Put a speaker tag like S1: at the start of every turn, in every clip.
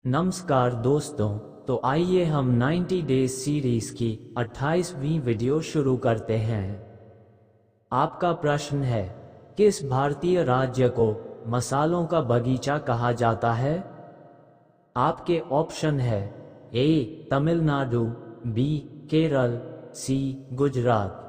S1: नमस्कार दोस्तों। तो आइए हम 90 डेज सीरीज की 28वीं वीडियो शुरू करते हैं। आपका प्रश्न है, किस भारतीय राज्य को मसालों का बगीचा कहा जाता है? आपके ऑप्शन है ए तमिलनाडु, बी केरल, सी गुजरात,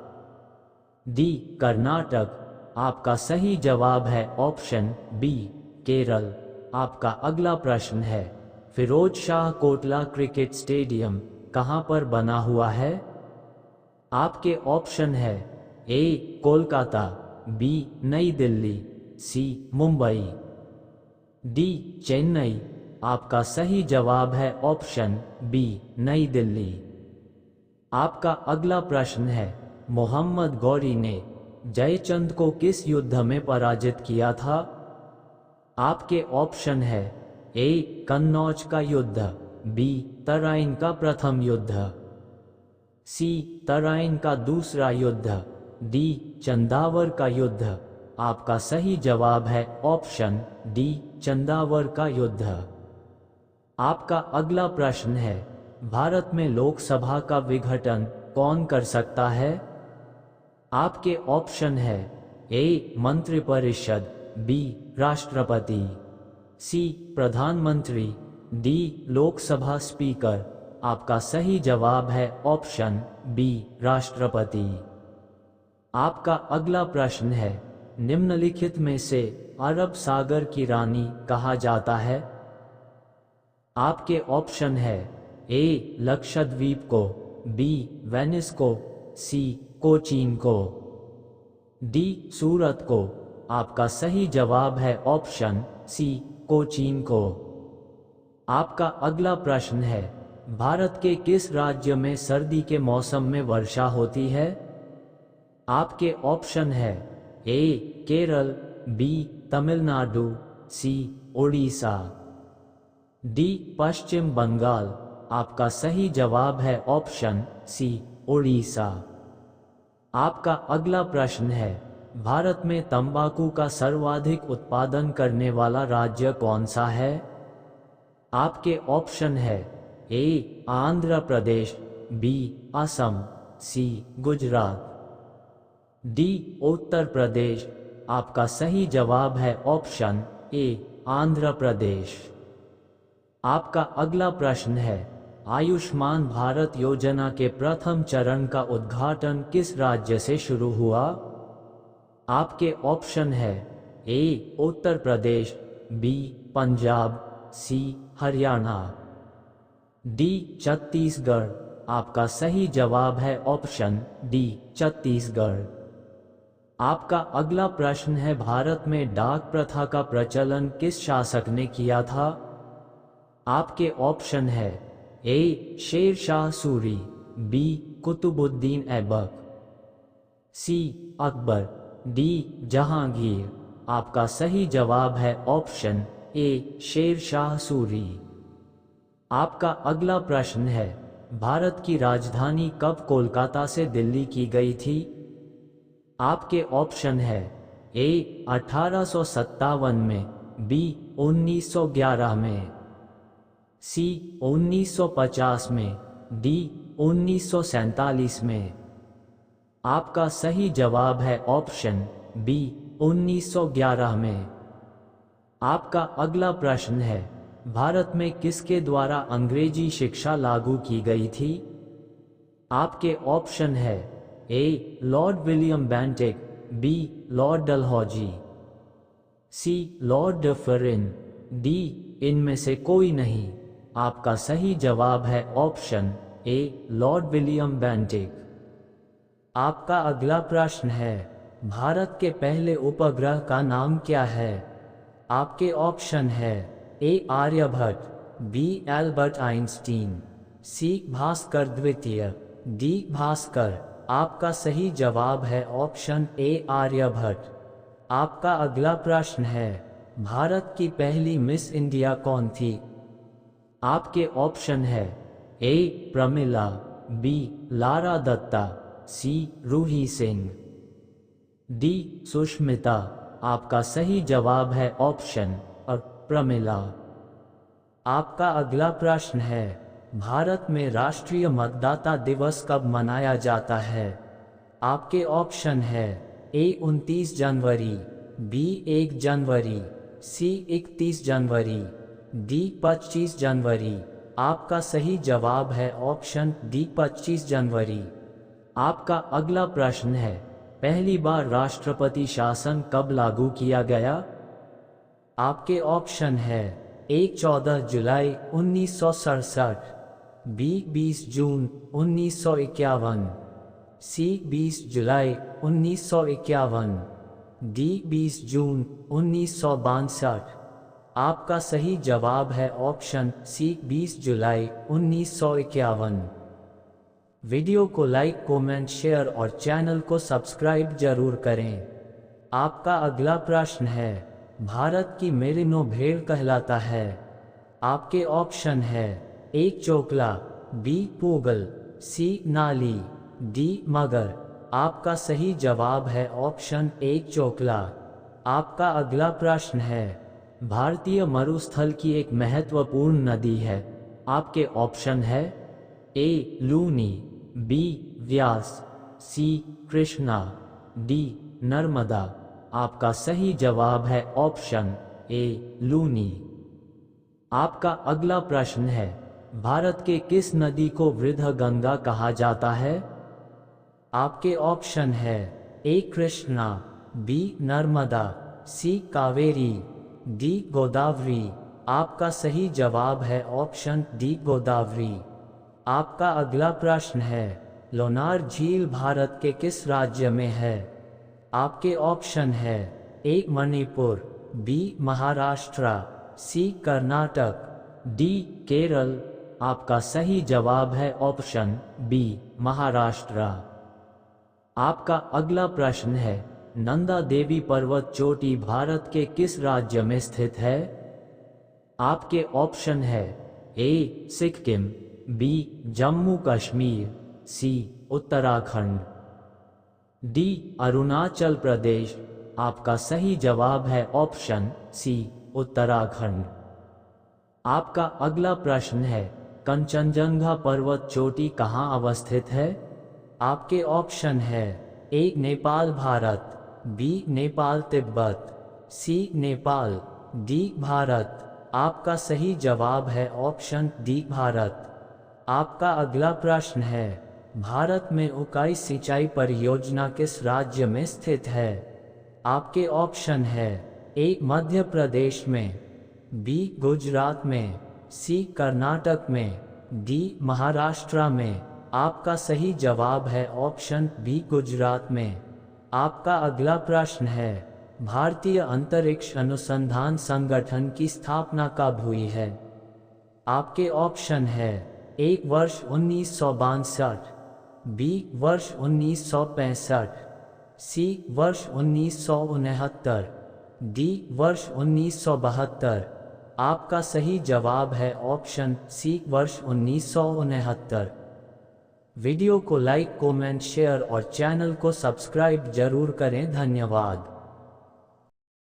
S1: डी कर्नाटक। आपका सही जवाब है ऑप्शन बी केरल। आपका अगला प्रश्न है, फिरोज शाह कोटला क्रिकेट स्टेडियम कहां पर बना हुआ है? आपके ऑप्शन है ए कोलकाता, बी नई दिल्ली, सी मुंबई, डी चेन्नई। आपका सही जवाब है ऑप्शन बी नई दिल्ली। आपका अगला प्रश्न है, मोहम्मद गौरी ने जयचंद को किस युद्ध में पराजित किया था? आपके ऑप्शन है ए कन्नौज का युद्ध, बी तराइन का प्रथम युद्ध, सी तराइन का दूसरा युद्ध, डी चंदावर का युद्ध। आपका सही जवाब है ऑप्शन डी चंदावर का युद्ध। आपका अगला प्रश्न है, भारत में लोकसभा का विघटन कौन कर सकता है? आपके ऑप्शन है ए मंत्रिपरिषद, बी राष्ट्रपति, सी प्रधानमंत्री, डी लोकसभा स्पीकर। आपका सही जवाब है ऑप्शन बी राष्ट्रपति। आपका अगला प्रश्न है, निम्नलिखित में से अरब सागर की रानी कहा जाता है? आपके ऑप्शन है ए लक्षद्वीप को, बी वेनिस को, सी कोचीन को, डी सूरत को। आपका सही जवाब है ऑप्शन सी कोचीन को। आपका अगला प्रश्न है, भारत के किस राज्य में सर्दी के मौसम में वर्षा होती है? आपके ऑप्शन है ए केरल, बी तमिलनाडु, सी ओडिशा, डी पश्चिम बंगाल। आपका सही जवाब है ऑप्शन सी ओडिशा। आपका अगला प्रश्न है, भारत में तंबाकू का सर्वाधिक उत्पादन करने वाला राज्य कौन सा है? आपके ऑप्शन है ए आंध्र प्रदेश, बी असम, सी गुजरात, डी उत्तर प्रदेश। आपका सही जवाब है ऑप्शन ए आंध्र प्रदेश। आपका अगला प्रश्न है, आयुष्मान भारत योजना के प्रथम चरण का उद्घाटन किस राज्य से शुरू हुआ? आपके ऑप्शन है ए उत्तर प्रदेश, बी पंजाब, सी हरियाणा, डी छत्तीसगढ़। आपका सही जवाब है ऑप्शन डी छत्तीसगढ़। आपका अगला प्रश्न है, भारत में डाक प्रथा का प्रचलन किस शासक ने किया था? आपके ऑप्शन है ए शेर शाह सूरी, बी कुतुबुद्दीन ऐबक, सी अकबर, डी जहांगीर। आपका सही जवाब है ऑप्शन ए शेर शाह सूरी। आपका अगला प्रश्न है, भारत की राजधानी कब कोलकाता से दिल्ली की गई थी? आपके ऑप्शन है ए 1857 में, बी 1911 में, सी 1950 में, डी 1947 में। आपका सही जवाब है ऑप्शन बी 1911 में। आपका अगला प्रश्न है, भारत में किसके द्वारा अंग्रेजी शिक्षा लागू की गई थी? आपके ऑप्शन है A Lord William Bentinck, B Lord Dalhousie, C Lord Dufferin, D इनमें से कोई नहीं। आपका सही जवाब है option A Lord William Bentinck. आपका अगला प्रश्न है, भारत के पहले उपग्रह का नाम क्या है? आपके ऑप्शन है ए आर्यभट्ट, बी एल्बर्ट आइंस्टीन, सी भास्कर द्वितीय, डी भास्कर। आपका सही जवाब है ऑप्शन ए आर्यभट्ट। आपका अगला प्रश्न है, भारत की पहली मिस इंडिया कौन थी? आपके ऑप्शन है ए प्रमिला, बी लारा दत्ता, सी रूही सिंह, डी सुष्मिता। आपका सही जवाब है ऑप्शन प्रमिला। आपका अगला प्रश्न है, भारत में राष्ट्रीय मतदाता दिवस कब मनाया जाता है? आपके ऑप्शन है ए 29 जनवरी, बी 1 जनवरी, सी 31 जनवरी, डी 25 जनवरी। आपका सही जवाब है ऑप्शन डी 25 जनवरी। आपका अगला प्रश्न है, पहली बार राष्ट्रपति शासन कब लागू किया गया? आपके ऑप्शन है ए 14 जुलाई 1967, बी 20 जून 1951, सी 20 जुलाई 1951, डी 20 जून 1962। आपका सही जवाब है ऑप्शन सी 20 जुलाई 1951। वीडियो को लाइक, कमेंट, शेयर और चैनल को सब्सक्राइब जरूर करें। आपका अगला प्रश्न है, भारत की मेरिनो भेड़ कहलाता है? आपके ऑप्शन है ए चोकला, बी पूगल, सी नाली, डी मगर। आपका सही जवाब है ऑप्शन ए चोकला। आपका अगला प्रश्न है, भारतीय मरुस्थल की एक महत्वपूर्ण नदी है। आपके ऑप्शन है ए लूनी, बी व्यास, सी कृष्णा, डी नर्मदा। आपका सही जवाब है ऑप्शन ए लूनी। आपका अगला प्रश्न है, भारत के किस नदी को वृद्ध गंगा कहा जाता है? आपके ऑप्शन है ए कृष्णा, बी नर्मदा, सी कावेरी, डी गोदावरी। आपका सही जवाब है ऑप्शन डी गोदावरी। आपका अगला प्रश्न है, लोनार झील भारत के किस राज्य में है? आपके ऑप्शन है ए मणिपुर, बी महाराष्ट्र, सी कर्नाटक, डी केरल। आपका सही जवाब है ऑप्शन बी महाराष्ट्र। आपका अगला प्रश्न है, नंदा देवी पर्वत चोटी भारत के किस राज्य में स्थित है? आपके ऑप्शन है ए सिक्किम, बी जम्मू कश्मीर, सी उत्तराखंड, डी अरुणाचल प्रदेश। आपका सही जवाब है ऑप्शन सी उत्तराखंड। आपका अगला प्रश्न है, कंचनजंगा पर्वत चोटी कहाँ अवस्थित है? आपके ऑप्शन है ए नेपाल भारत, बी नेपाल तिब्बत, सी नेपाल, डी भारत। आपका सही जवाब है ऑप्शन डी भारत। आपका अगला प्रश्न है, भारत में उकाई सिंचाई परियोजना किस राज्य में स्थित है? आपके ऑप्शन है ए मध्य प्रदेश में, बी गुजरात में, सी कर्नाटक में, डी महाराष्ट्र में। आपका सही जवाब है ऑप्शन बी गुजरात में। आपका अगला प्रश्न है, भारतीय अंतरिक्ष अनुसंधान संगठन की स्थापना कब हुई है? आपके ऑप्शन है ए वर्ष 1962, बी वर्ष 1965, सी वर्ष 1969, डी वर्ष 1972। आपका सही जवाब है ऑप्शन सी वर्ष 1969। वीडियो को लाइक, कमेंट, शेयर और चैनल को सब्सक्राइब जरूर करें। धन्यवाद।